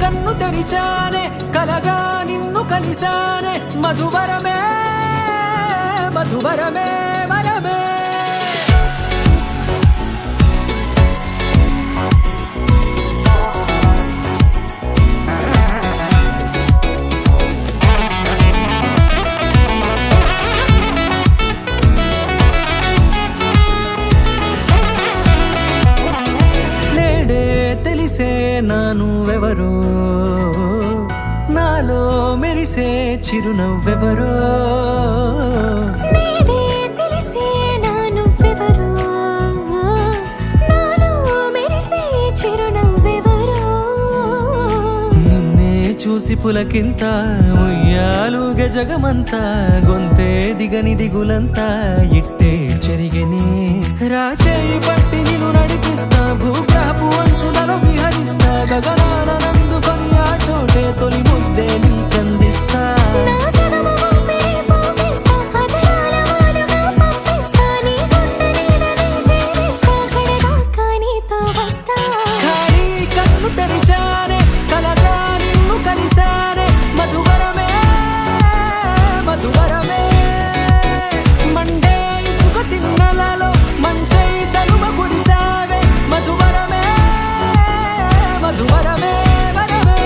కన్ను తెరిచానే కలగా నిన్ను కలిసానే మధువరమే మధువరమే వరమే తెలిసే నానువెవరో నాలో మెరిసే చిరునవ్వెవరో నేడే తెలిసే నానువెవరో నాలో మెరిసే చిరునవ్వెవరో నిన్నే చూసి పులకింత ఉయ్యాలుగ జగమంతా గొంతే దిగని దిగులంతా ఇట్టే చెరిగెనే రాచేయి పట్టి నిన్ను నడిపిస్తా భూగ్రహపు అంచులలో విహరిస్తా గగనాన నందుకొని ఆ చోటే తొలి ముద్దే నీకందిస్తా నా సగము ఊపిరి పోగేస్తా అధరాల వాలుగా పంపిస్తా నీ గుండె నీడనే చేరిస్తా కడదాకా నీతో వస్తా ఖాళీ కన్ను తెరిచానే కలగా నిన్ను కలిసానే మధువరమే మధువరమే మండే ఇసుక తిన్నలలో మంచై చలువ కురిసావే మధువరమే మధువరమే వరమే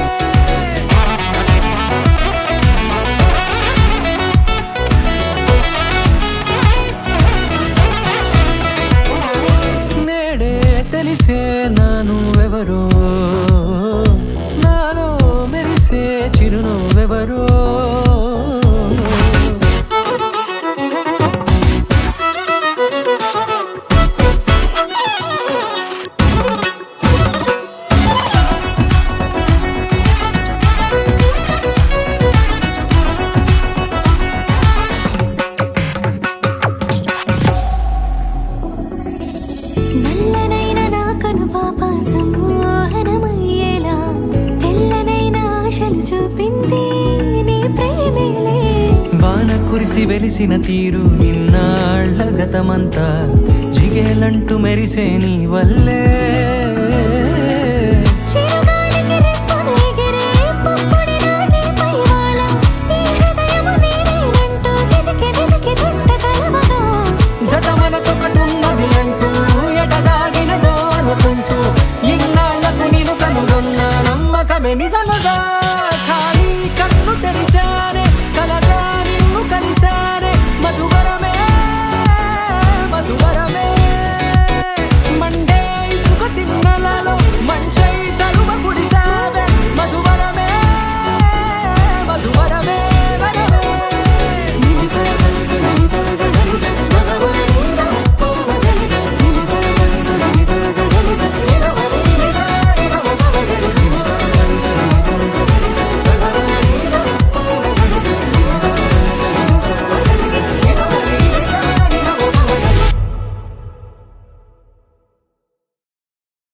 నేడే తెలిసే నానువెవరో నాలో మెరిసే చిరునవ్వెవరో నల్లనైన నా కనుపాప సమ్మోహనమయ్యేలా తెల్లనైన ఆశలు చూపింది నీ ప్రేమేలే వాన కురిసి వెలిసిన తీరు ఇన్నాళ్ల గతమంతా జిగేలంటూ మెరిసే నీ వల్లే చిరుగాలికి రెప్పలు ఎగిరే పుప్పొడిన నీపై వాళ ఈ హృదయము నీదేనంటూ వెతికి వెతికి చుట్ట కలవగా జత మనసొకటున్నది అంటూ ఎడదాగినదో అనుకుంటూ ఇన్నాళ్లకు నేను కనుగొన్న నమ్మకమే నిజముగా